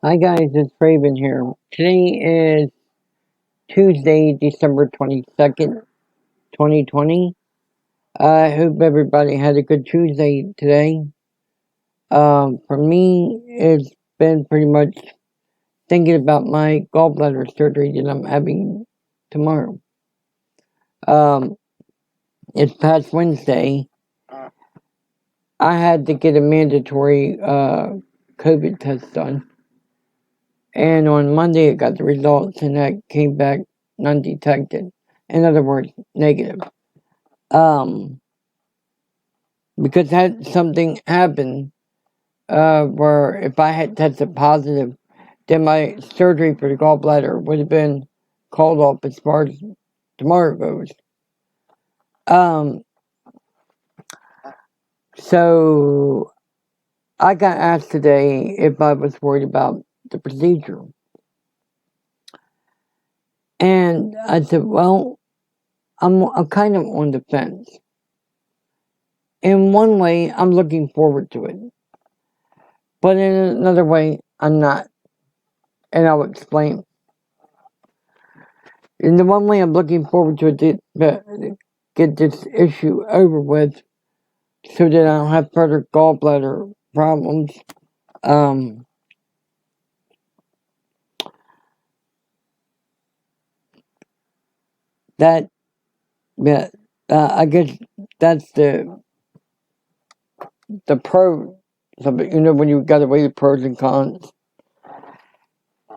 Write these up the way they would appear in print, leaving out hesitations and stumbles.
Hi guys, it's Raven here. Today is Tuesday, December 22nd, 2020. I hope everybody had a good Tuesday today. For me, it's been pretty much thinking about my gallbladder surgery that I'm having tomorrow. It's past Wednesday. I had to get a mandatory COVID test done. And on Monday, I got the results, and that came back undetected. In other words, negative. Um, because had something happened, where if I had tested positive, then my surgery for the gallbladder would have been called off as far as tomorrow goes. So I got asked today if I was worried about the procedure. And I said, well, I'm kind of on the fence. In one way, I'm looking forward to it. But in another way, I'm not. And I'll explain. In the one way, I'm looking forward to it to get this issue over with so that I don't have further gallbladder problems. That, yeah, I guess that's the pro. When you got to weigh the pros and cons.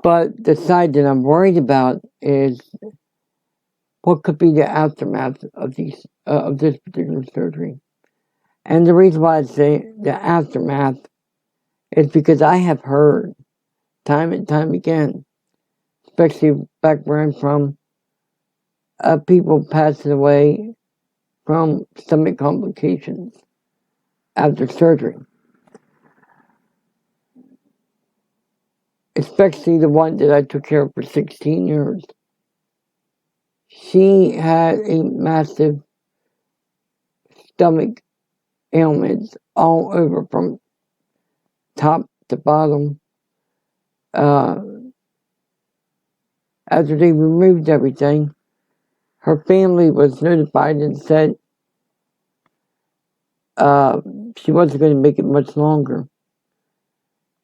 But the side that I'm worried about is what could be the aftermath of this particular surgery. And the reason why I say the aftermath is because I have heard time and time again, especially back where I'm from, people passing away from stomach complications after surgery. Especially the one that I took care of for 16 years. She had a massive stomach ailments all over from top to bottom. After they removed everything, her family was notified and said she wasn't going to make it much longer.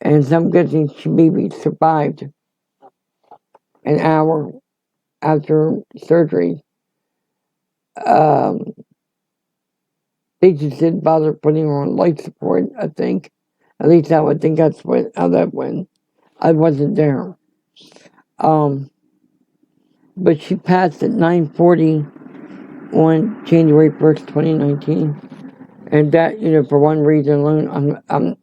And some good things, she maybe survived an hour after surgery. They just didn't bother putting her on life support, I think. At least I would think that's how that went. I wasn't there. But she passed at 9:40 on January 1st, 2019. And that, for one reason alone, I'm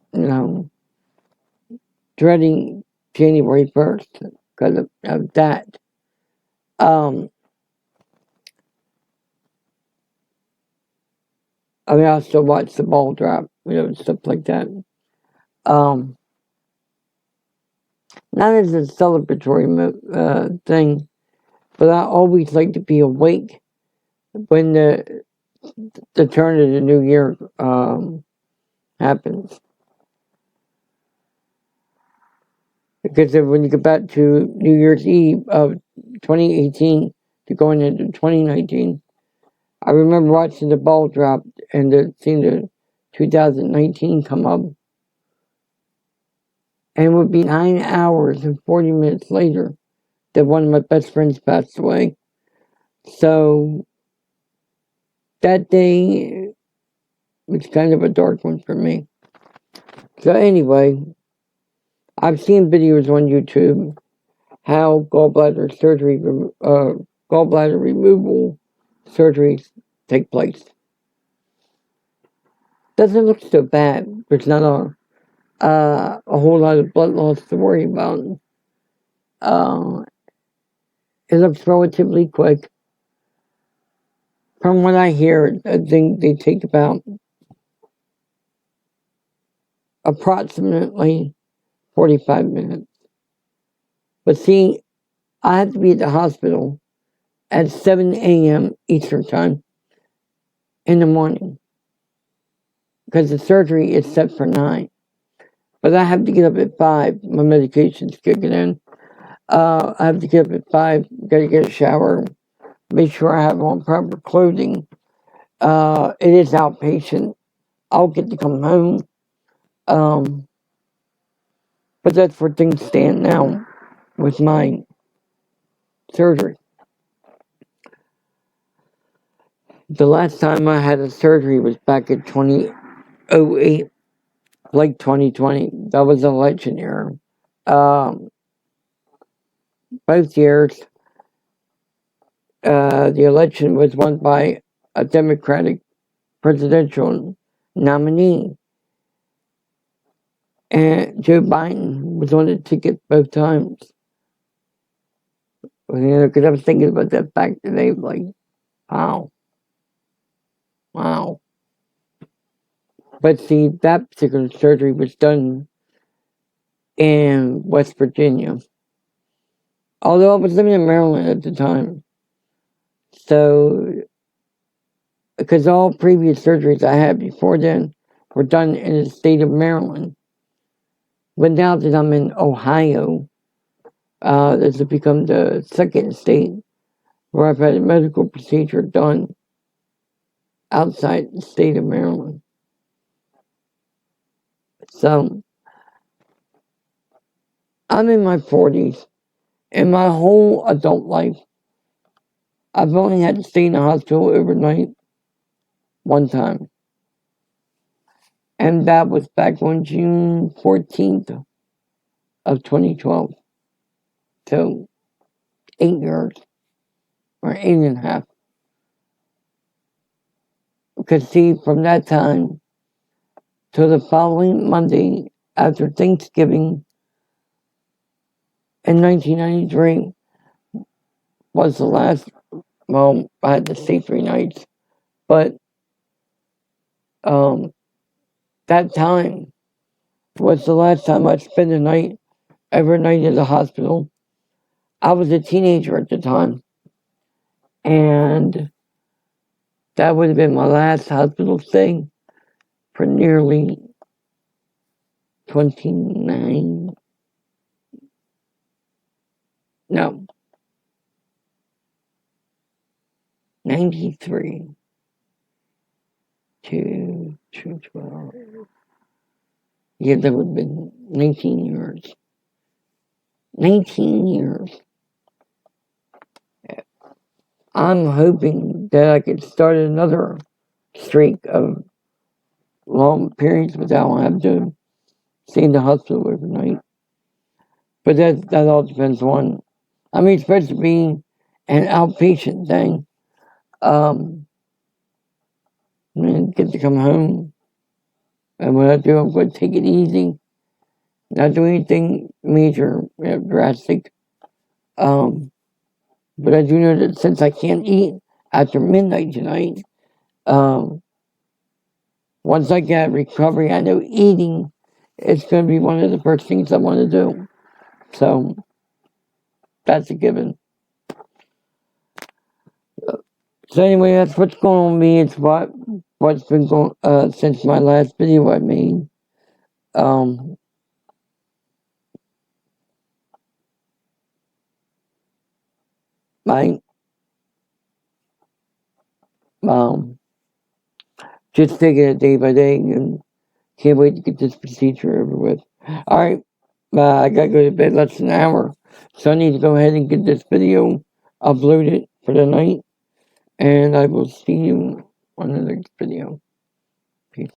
dreading January 1st because of that. I also watch the ball drop, stuff like that. Not as a celebratory thing, but I always like to be awake when the turn of the new year happens. Because when you get back to New Year's Eve of 2018 to going into 2019, I remember watching the ball drop and seeing the 2019 come up. And it would be 9 hours and 40 minutes later that one of my best friends passed away. So that day was kind of a dark one for me. So anyway, I've seen videos on YouTube how gallbladder removal surgeries take place. Doesn't look so bad. There's not a whole lot of blood loss to worry about. It looks relatively quick. From what I hear, I think they take about approximately 45 minutes. But see, I have to be at the hospital at 7 a.m. Eastern Time in the morning because the surgery is set for 9. But I have to get up at 5. My medication's kicking in. I have to get up at 5. Gotta get a shower. Make sure I have on proper clothing. It is outpatient. I'll get to come home. But that's where things stand now with my surgery. The last time I had a surgery was back in 2008, like 2020. That was an election year. Both years, the election was won by a Democratic presidential nominee. And Joe Biden was on the ticket both times. Because I was thinking about that back today, like, wow. But see, that particular surgery was done in West Virginia. Although I was living in Maryland at the time. So, because all previous surgeries I had before then were done in the state of Maryland. But now that I'm in Ohio, this has become the second state where I've had a medical procedure done outside the state of Maryland. So, I'm in my 40s. In my whole adult life, I've only had to stay in the hospital overnight one time. And that was back on June 14th of 2012. So 8 years, or 8.5. Because see, from that time to the following Monday after Thanksgiving in 1993 was the last, well, I had to stay 3 nights, but that time was the last time I'd spend a night, every night in the hospital. I was a teenager at the time, and that would have been my last hospital stay for nearly 29, no, 93 to 12. Yeah, that would have been 19 years. 19 years. I'm hoping that I could start another streak of long periods without having to stay in the hospital overnight. But that all depends on, I mean, it's supposed to be an outpatient thing. And get to come home. And when I do, I'm going to take it easy. Not do anything major, drastic. But I do know that since I can't eat after midnight tonight, once I get recovery, I know eating is going to be one of the first things I want to do. So that's a given. So anyway, that's what's going on with me. It's what's been going since my last video I made. My just taking it day by day, and can't wait to get this procedure over with. All right, I gotta go to bed less than an hour, so I need to go ahead and get this video uploaded for the night, and I will see you on the next video. Peace.